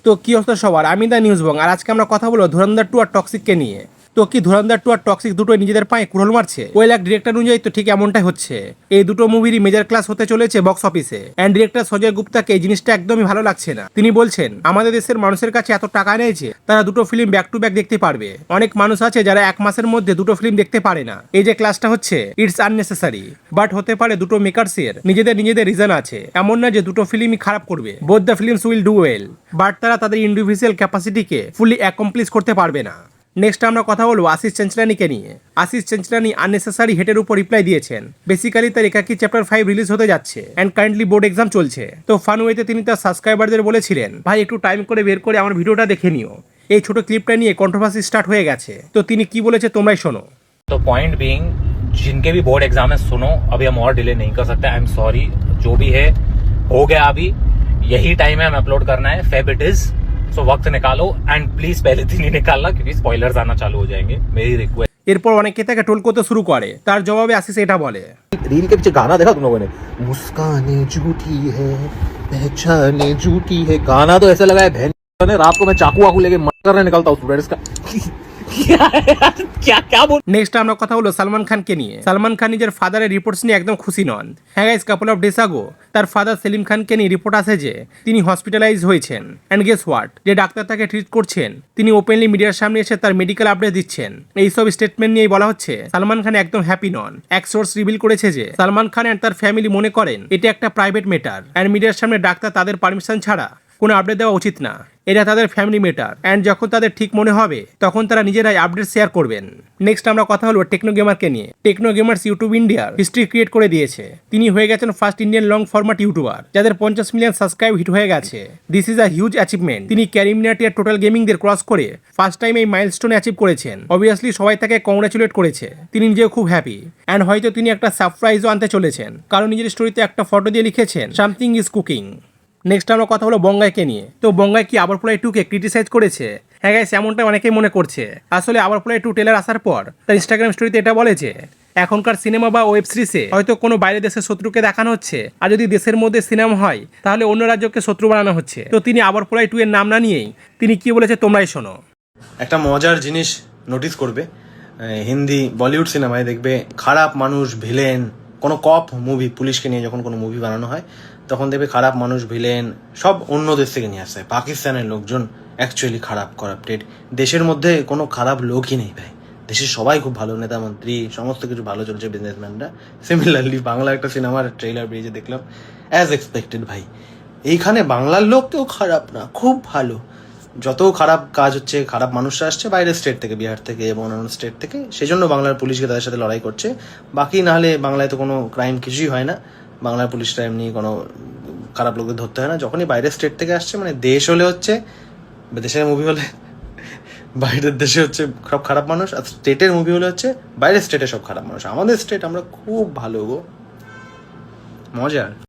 তো কি অবস্থা সবার, আমি দা নিউজ বং, আর আজকে আমরা কথা বলবো ধুরন্ধর 2 আর টক্সিককে নিয়ে। তো কি ধুরন্ধর 2 আর টক্সিক দুটোই নিজেদের পায়ে কুড়োল মারছে? ওয়েল, এক ডিরেক্টর অনুযায়ী তো ঠিক এমনটাই হচ্ছে। এই দুটো মুভিরই মেজর ক্লাস হতে চলেছে বক্স অফিসে, এন্ড ডিরেক্টর সজয় গুপ্তাকে এই জিনিসটা একদমই ভালো লাগছে না। তিনি বলছেন, আমাদের দেশের মানুষের কাছে এত টাকা নেই যে তারা দুটো ফিল্ম ব্যাক টু ব্যাক দেখতে পারবে। অনেক মানুষ আছে যারা এক মাসের মধ্যে দুটো ফিল্ম দেখতে পারে না। এই যে ক্লাসটা হচ্ছে, ইটস আননেসেসারি। বাট হতে পারে দুটো মেকার্সের নিজেদের রিজন আছে। এমন না যে দুটো ফিল্মই খারাপ করবে। Both the films will do well, but তারা তাদের ইন্ডিভিজুয়াল ক্যাপাসিটিকে ফুলি অ্যাকমপ্লিশ করতে পারবে না। নেক্সট আমরা কথা বলবো আশিস চেঞ্চলানিকে নিয়ে। আশিস চেঞ্চলানি আননেসেসারি হেটের উপর রিপ্লাই দিয়েছেন। বেসিক্যালি তার একাকি চ্যাপ্টার 5 রিলিজ হতে যাচ্ছে এন্ড কারেন্টলি বোর্ড এক্সাম চলছে। তো ফান ওয়েতে তিনি তার সাবস্ক্রাইবারদের বলেছিলেন, ভাই একটু টাইম করে বের করে আমার ভিডিওটা দেখে নিও। এই ছোট ক্লিপটা নিয়ে কন্ট্রোভার্সি স্টার্ট হয়ে গেছে। তো তিনি কি বলেছে তোমরাই শোনো। तो पॉइंट बीइंग, जिनके भी बोर्ड एग्जाम है सुनो, अभी हम और डिले नहीं कर सकते। आई एम सॉरी, जो भी है हो गया। अभी यही टाइम है हमें अपलोड करना है। फेब इट इज, सो वक्त निकालो एंड प्लीज पहले दिन ही निकालना क्योंकि स्पॉयलर्स आना चालू हो जाएंगे। मेरी रिक्वेस्ट। এরপর অনেকে তাকে ট্রোল করতে শুরু করে। তার জবাবে আশিস এটা বলে, रील के पीछे गाना देखा तुम लोगों ने? मुस्काने झूठी है, पहचाने झूठी है। गाना तो ऐसा लगा है बहन ने रात को मैं चाकू वाकू लेके मर्डर करने निकलता हूँ स्टूडेंट्स का। क्या बोल। নেক্সট আমরা কথা বলবো সালমান খানকে নিয়ে। সালমান খান নিজের ফাদারের রিপোর্টস নিয়ে একদম খুশি নন। হ্যাঁ গাইস, কাপল অফ ডেস আগো তার ফাদার সেলিম খানকে নিয়ে রিপোর্ট আসে যে তিনি হসপিটালাইজ হয়েছেন। অ্যান্ড গেস হোয়াট, যে ডাক্তার তাকে ট্রিট করছেন তিনি ওপেনলি মিডিয়ার সামনে এসে তার মেডিকেল আপডেট দিচ্ছেন। এইসব স্টেটমেন্ট নিয়েই বলা হচ্ছে সালমান খান একদম হ্যাপি নন। এক সোর্স রিভিল করেছে যে সালমান খান অ্যান্ড তার ফ্যামিলি মনে করেন এটা একটা প্রাইভেট ম্যাটার অ্যান্ড মিডিয়ার সামনে ডাক্তার তাদের পারমিশন ছাড়া কোনো আপডেট দেওয়া উচিত না। এটা তাদের ফ্যামিলি ম্যাটার অ্যান্ড যখন তাদের ঠিক মনে হবে তখন তারা নিজেরাই আপডেট শেয়ার করবেন। নেক্সট আমরা কথা বলবো টেকনো গেমারকে নিয়ে। টেকনো গেমার্স ইউটিউব ইন্ডিয়ার হিস্ট্রি ক্রিয়েট করে দিয়েছে। তিনি হয়ে গেছেন first Indian long format YouTuber যাদের 50 মিলিয়ন সাবস্ক্রাইব হিট হয়ে গেছে। This is a huge achievement. তিনি ক্যারিমিনাটি আর টোটাল গেমিংদের ক্রস করে ফার্স্ট টাইম এই মাইলস্টোনে অ্যাচিভ করেছেন। অবভিয়াসলি সবাই তাকে কংগ্রাচুলেট করেছে। তিনি নিজেও খুব হ্যাপি অ্যান্ড হয়তো তিনি একটা সারপ্রাইজও আনতে চলেছেন, কারণ নিজের স্টোরিতে একটা ফটো দিয়ে লিখেছেন সামথিং ইজ কুকিং। নেক্সট আমরা কথা হলো বঙ্গাইকে নিয়ে। তো বঙ্গাই কি আবারপোলাই 2কে ক্রিটিসাইজ করেছে? হ্যাঁ গাইস, এমনটাই অনেকেই মনে করছে। আসলে আবারপোলাই 2 ট্রেলার আসার পর তার ইনস্টাগ্রাম স্টোরিতে এটা বলে যে এখনকার সিনেমা বা ওয়েব সিরিজে হয়তো কোনো বাইরের দেশের শত্রুকে দেখানো হচ্ছে, আর যদি দেশের মধ্যে সিনেমা হয় তাহলে অন্য রাজ্যকে শত্রু বানানো হচ্ছে। তো তিনি আবারপোলাই 2 এর নাম না নিয়েই তিনি কি বলেছে তোমরাই শোনো। একটা মজার জিনিস নোটিস করবে, হিন্দি বলিউড সিনেমায় দেখবে খারাপ মানুষ ভিলেন, কোনো কপ মুভি পুলিশকে নিয়ে যখন কোনো মুভি বানানো হয় তখন দেখবে খারাপ মানুষ ভিলেন সব অন্য দেশ থেকে নিয়ে আসে। পাকিস্তানের লোকজন অ্যাকচুয়ালি খারাপ, করাপ্টেড। দেশের মধ্যে কোনো খারাপ লোকই নেই ভাই। দেশের সবাই খুব ভালো, নেতা মন্ত্রী সমস্ত কিছু ভালো চলছে, বিজনেসম্যানরা। সিমিলারলি বাংলা একটা সিনেমার ট্রেলার বেরিয়েছে দেখলাম, অ্যাজ এক্সপেক্টেড ভাই। এইখানে বাংলার লোক কেউ খারাপ না, খুব ভালো। যত খারাপ কাজ হচ্ছে, খারাপ মানুষরা আসছে বাইরের স্টেট থেকে, বিহার থেকে এবং অন্যান্য স্টেট থেকে, সেই জন্য বাংলার পুলিশকে তাদের সাথে লড়াই করছে। বাকি নাহলে বাংলায় তো কোনো ক্রাইম কিছুই হয় না। বাংলার পুলিশরা এমনি কোনো খারাপ লোকদের ধরতে হয় না। যখনই বাইরের স্টেট থেকে আসছে, মানে দেশ হলে হচ্ছে, দেশের মুভি হলে বাইরের দেশে হচ্ছে সব খারাপ মানুষ, আর স্টেটের মুভি হলে হচ্ছে বাইরের স্টেটে সব খারাপ মানুষ। আমাদের স্টেট আমরা খুব ভালো গো, মজার।